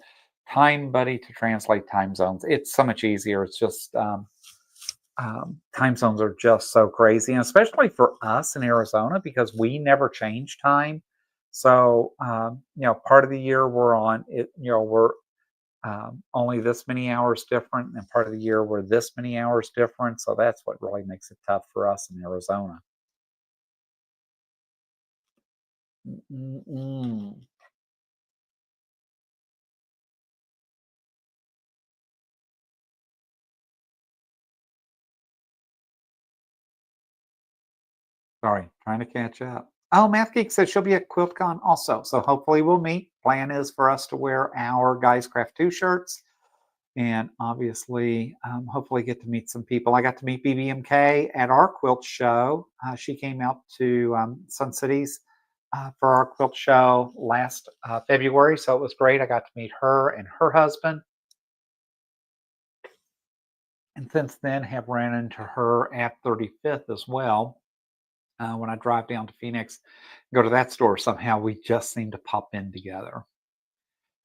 [SPEAKER 1] time buddy to translate time zones. It's so much easier. It's just time zones are just so crazy, and especially for us in Arizona because we never change time. So part of the year we're on it. We're only this many hours different, and part of the year we're this many hours different. So that's what really makes it tough for us in Arizona. Mm-mm. Sorry, trying to catch up. Oh, Math Geek says she'll be at QuiltCon also. So hopefully we'll meet. Plan is for us to wear our Guys Craft 2 shirts and obviously, hopefully get to meet some people. I got to meet BBMK at our quilt show. She came out to Sun Cities for our quilt show last February, so it was great. I got to meet her and her husband, and since then have ran into her at 35th as well. When I drive down to Phoenix, go to that store, somehow we just seem to pop in together.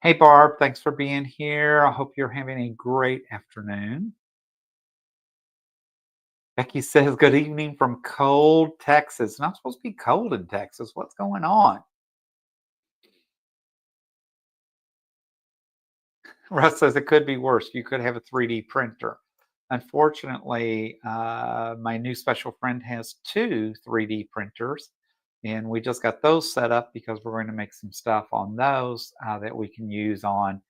[SPEAKER 1] Hey, Barb, thanks for being here. I hope you're having a great afternoon. Becky says, good evening from cold Texas. Not supposed to be cold in Texas. What's going on? Russ says it could be worse. You could have a 3D printer. Unfortunately, my new special friend has two 3D printers, and we just got those set up because we're going to make some stuff on those that we can use on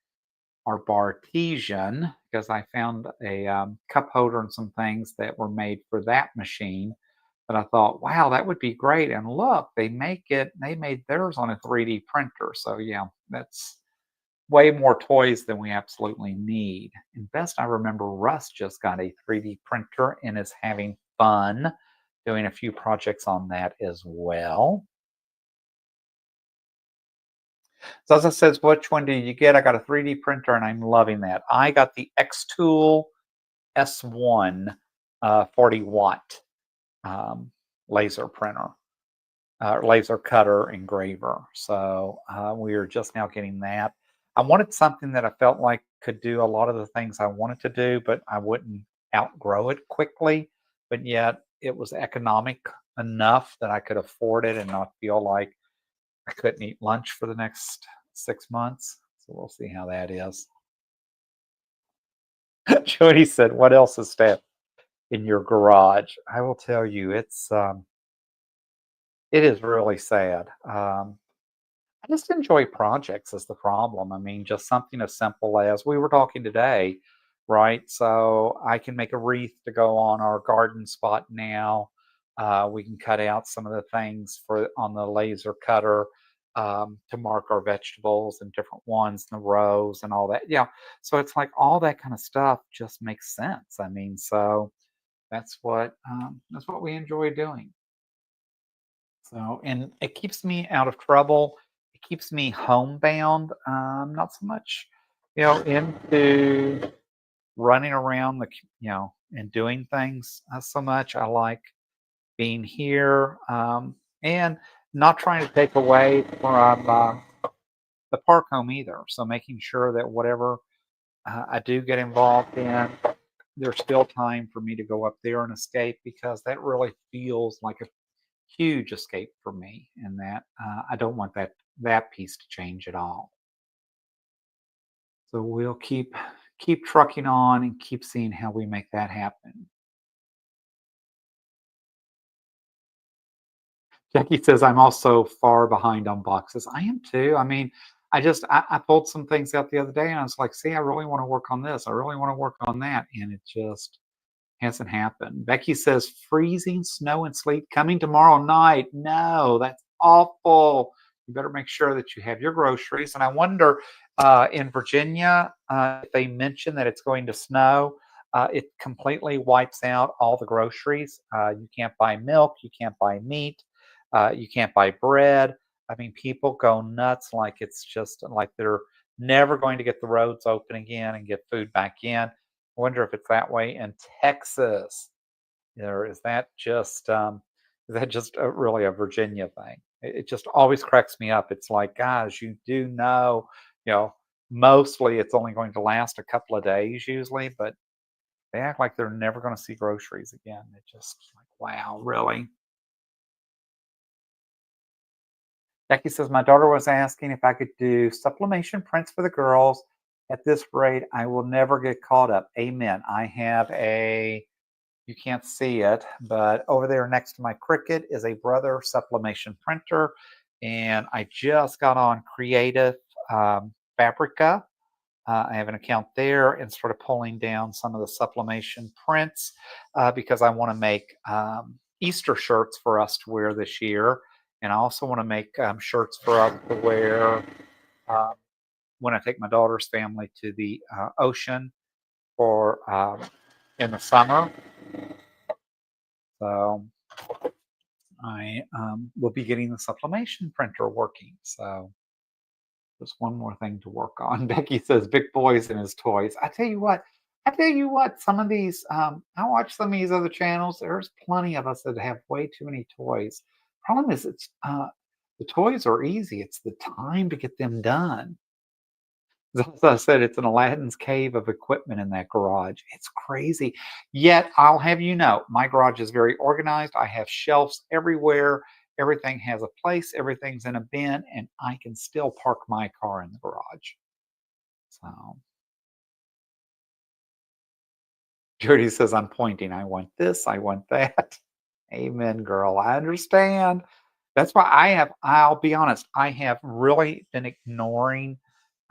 [SPEAKER 1] our Bartesian because I found a cup holder and some things that were made for that machine. But I thought, wow, that would be great. And look, they made theirs on a 3D printer. So yeah, that's way more toys than we absolutely need. And best I remember, Russ just got a 3D printer and is having fun doing a few projects on that as well. Zaza says, which one did you get? I got a 3D printer and I'm loving that. I got the X-Tool S1 40 watt laser printer, laser cutter engraver. So we are just now getting that. I wanted something that I felt like could do a lot of the things I wanted to do, but I wouldn't outgrow it quickly. But yet it was economic enough that I could afford it and not feel like I couldn't eat lunch for the next 6 months. So we'll see how that is. Jody said, what else is that in your garage? I will tell you, it is really sad. I just enjoy projects is the problem. I mean, just something as simple as we were talking today, right? So I can make a wreath to go on our garden spot now. We can cut out some of the things for on the laser cutter to mark our vegetables and different ones and the rows and all that. Yeah. So it's like all that kind of stuff just makes sense. I mean, so that's what we enjoy doing. So, and it keeps me out of trouble. It keeps me homebound. Not so much, into running around and doing things so much. I like being here and not trying to take away from the park home either. So making sure that whatever I do get involved in, there's still time for me to go up there and escape because that really feels like a huge escape for me, and that I don't want that piece to change at all. So we'll keep trucking on and keep seeing how we make that happen. Jackie says I'm also far behind on boxes. I am too. I mean, I pulled some things out the other day and I was like, see, I really want to work on this. I really want to work on that. And it just hasn't happened. Becky says freezing snow and sleet coming tomorrow night. No, that's awful. You better make sure that you have your groceries. And I wonder in Virginia if they mention that it's going to snow. It completely wipes out all the groceries. You can't buy milk. You can't buy meat. You can't buy bread. I mean, people go nuts like it's just like they're never going to get the roads open again and get food back in. I wonder if it's that way in Texas. Or is that just really a Virginia thing? It just always cracks me up. It's like, guys, you do know, you know, mostly it's only going to last a couple of days usually, but they act like they're never going to see groceries again. It just like, wow, really? Becky says, my daughter was asking if I could do supplemation prints for the girls. At this rate, I will never get caught up. Amen. I have you can't see it, but over there next to my Cricut is a Brother supplemation printer. And I just got on Creative Fabrica. I have an account there and started pulling down some of the supplemation prints because I want to make Easter shirts for us to wear this year. And I also want to make shirts for us to wear uh, when I take my daughter's family to the ocean for in the summer. So I will be getting the supplemation printer working. So just one more thing to work on. Becky says, "Big boys and his toys." I tell you what. Some of these, I watch some of these other channels. There's plenty of us that have way too many toys. Problem is, it's the toys are easy. It's the time to get them done. As I said, it's an Aladdin's cave of equipment in that garage. It's crazy. Yet, I'll have you know, my garage is very organized. I have shelves everywhere. Everything has a place. Everything's in a bin, and I can still park my car in the garage. So, Jody says, I'm pointing. I want this. I want that. Amen, girl. I understand. That's why I'll be honest, I have really been ignoring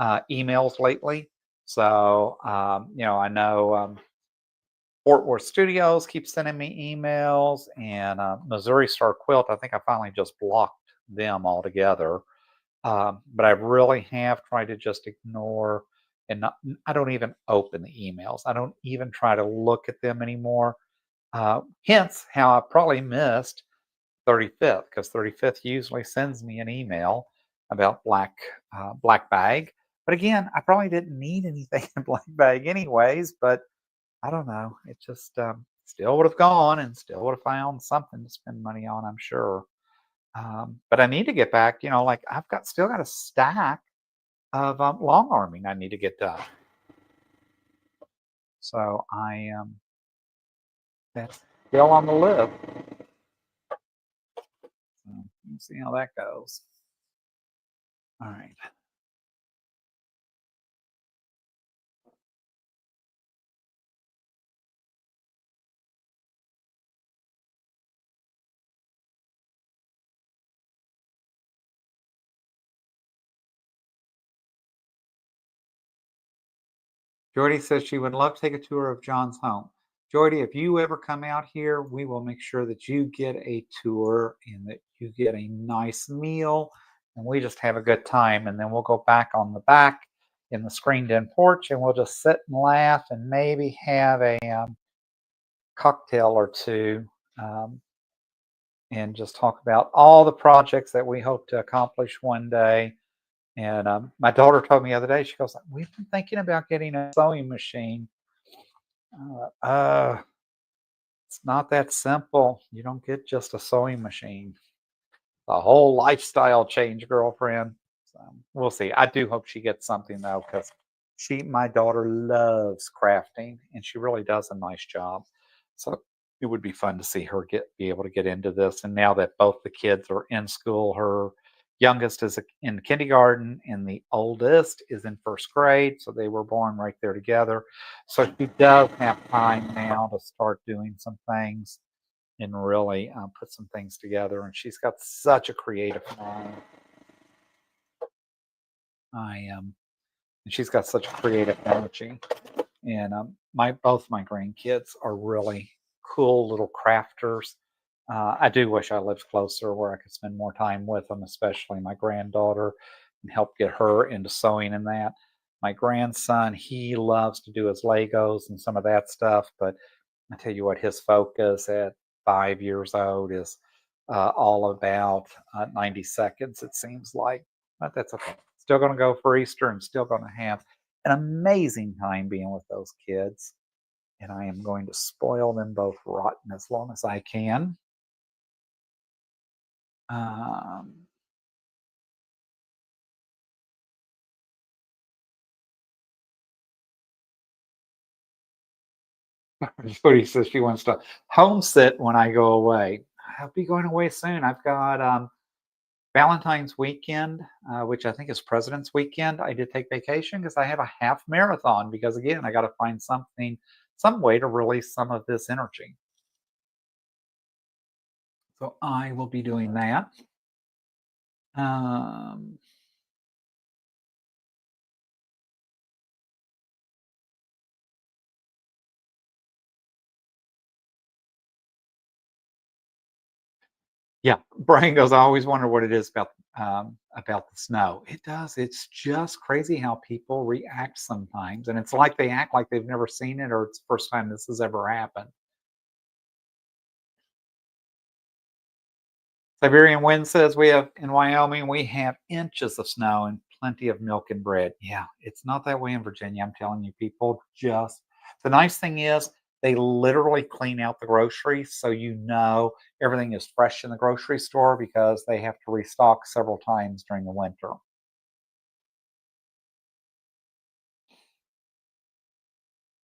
[SPEAKER 1] emails lately. So, I know Fort Worth Studios keeps sending me emails, and Missouri Star Quilt, I think I finally just blocked them altogether. But I really have tried to just ignore and not, I don't even open the emails. I don't even try to look at them anymore. Hence, how I probably missed 35th because 35th usually sends me an email about black bag. But again, I probably didn't need anything in black bag anyways. But I don't know. It just still would have gone and still would have found something to spend money on, I'm sure. But I need to get back. Like I've got still got a stack of long arming I need to get done. So that's still on the list. So we'll see how that goes. All right. Jordy says she would love to take a tour of John's home. Jordy, if you ever come out here, we will make sure that you get a tour and that you get a nice meal and we just have a good time. And then we'll go back on the back in the screened in porch and we'll just sit and laugh and maybe have a cocktail or two um, and just talk about all the projects that we hope to accomplish one day. And my daughter told me the other day, she goes, we've been thinking about getting a sewing machine. It's not that simple. You don't get just a sewing machine. A whole lifestyle change, girlfriend. So we'll see. I do hope she gets something though, because my daughter loves crafting and she really does a nice job. So it would be fun to see her be able to get into this. And now that both the kids are in school, her youngest is in kindergarten, and the oldest is in first grade. So they were born right there together. So she does have time now to start doing some things and really put some things together. And she's got such a creative mind. And she's got such a creative energy. And my both my grandkids are really cool little crafters. I do wish I lived closer where I could spend more time with them, especially my granddaughter, and help get her into sewing and that. My grandson, he loves to do his Legos and some of that stuff, but I tell you what, his focus at 5 years old is all about 90 seconds, it seems like. But that's okay. Still going to go for Easter and still going to have an amazing time being with those kids. And I am going to spoil them both rotten as long as I can. Um, Jody says she wants to home sit when I go away. I'll be going away soon. I've got Valentine's weekend, which I think is President's weekend. I did take vacation because I have a half marathon because, again, I got to find something, some way to release some of this energy. So I will be doing that. Um, yeah, Brian goes, I always wonder what it is about the snow. It does. It's just crazy how people react sometimes. And it's like they act like they've never seen it or it's the first time this has ever happened. Siberian Wind says we have in Wyoming, we have inches of snow and plenty of milk and bread. Yeah, it's not that way in Virginia. I'm telling you, people just the nice thing is they literally clean out the groceries so you know everything is fresh in the grocery store because they have to restock several times during the winter.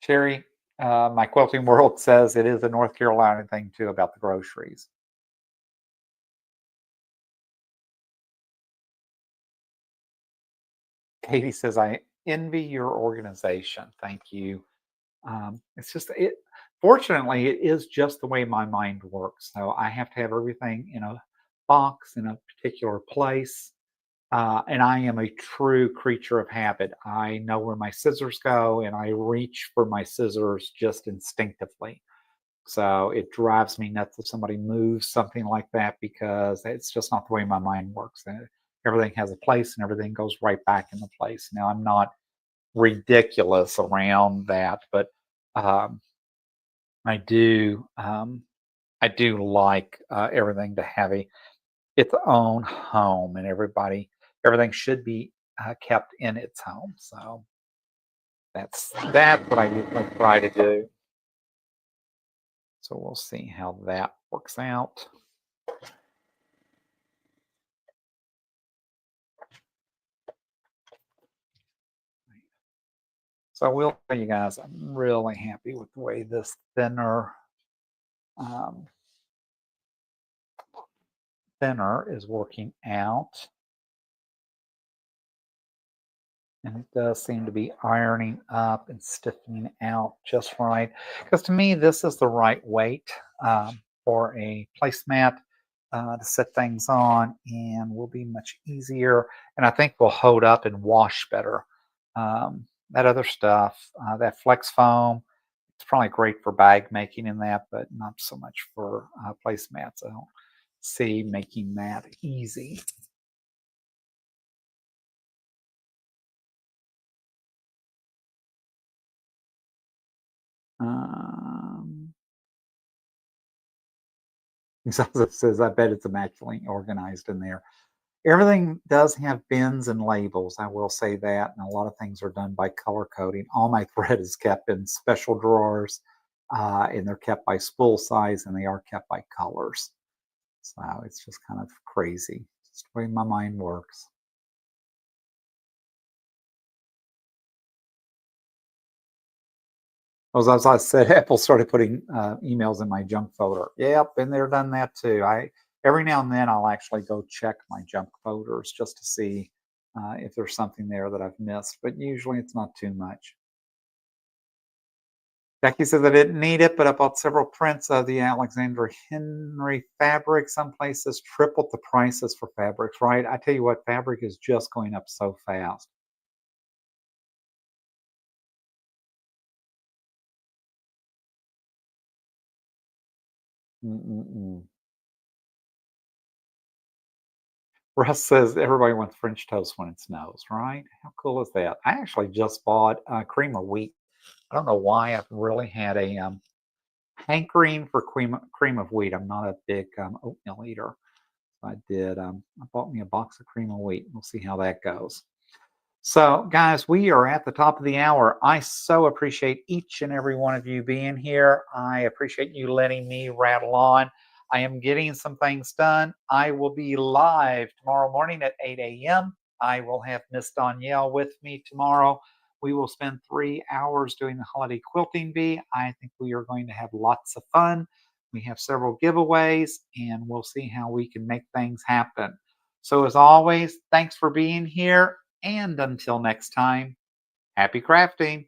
[SPEAKER 1] Sherry, my quilting world says it is a North Carolina thing too about the groceries. Katie says, I envy your organization. Thank you. It's just it. Fortunately, it is just the way my mind works. So I have to have everything in a box in a particular place, and I am a true creature of habit. I know where my scissors go, and I reach for my scissors just instinctively. So it drives me nuts if somebody moves something like that because it's just not the way my mind works. And everything has a place, and everything goes right back into place. Now I'm not ridiculous around that, but um, I do I do like everything to have its own home, and everything should be kept in its home. So that's what I usually try to do. So we'll see how that works out. So I will tell you guys, I'm really happy with the way this um, thinner is working out. And it does seem to be ironing up and stiffening out just right. Because to me, this is the right weight for a placemat to set things on and will be much easier. And I think will hold up and wash better. That other stuff, that flex foam, it's probably great for bag making in that, but not so much for placemats. I don't see making that easy. Um, Exhaustive says, I bet it's immaculately organized in there. Everything does have bins and labels, I will say that. And a lot of things are done by color coding. All my thread is kept in special drawers, and they're kept by spool size and they are kept by colors. So it's just kind of crazy. It's the way my mind works. As I said, Apple started putting emails in my junk folder. Yep, been there, done that too. Every now and then, I'll actually go check my junk folders just to see if there's something there that I've missed, but usually it's not too much. Becky says I didn't need it, but I bought several prints of the Alexander Henry fabric. Some places tripled the prices for fabrics, right? I tell you what, fabric is just going up so fast. Mm-mm-mm. Russ says everybody wants French toast when it snows, right? How cool is that? I actually just bought cream of wheat. I don't know why I've really had a hankering for cream of wheat. I'm not a big oatmeal eater. I did. I bought me a box of cream of wheat. We'll see how that goes. So, guys, we are at the top of the hour. I so appreciate each and every one of you being here. I appreciate you letting me rattle on. I am getting some things done. I will be live tomorrow morning at 8 a.m. I will have Miss Danielle with me tomorrow. We will spend 3 hours doing the holiday quilting bee. I think we are going to have lots of fun. We have several giveaways, and we'll see how we can make things happen. So, as always, thanks for being here. And until next time, happy crafting.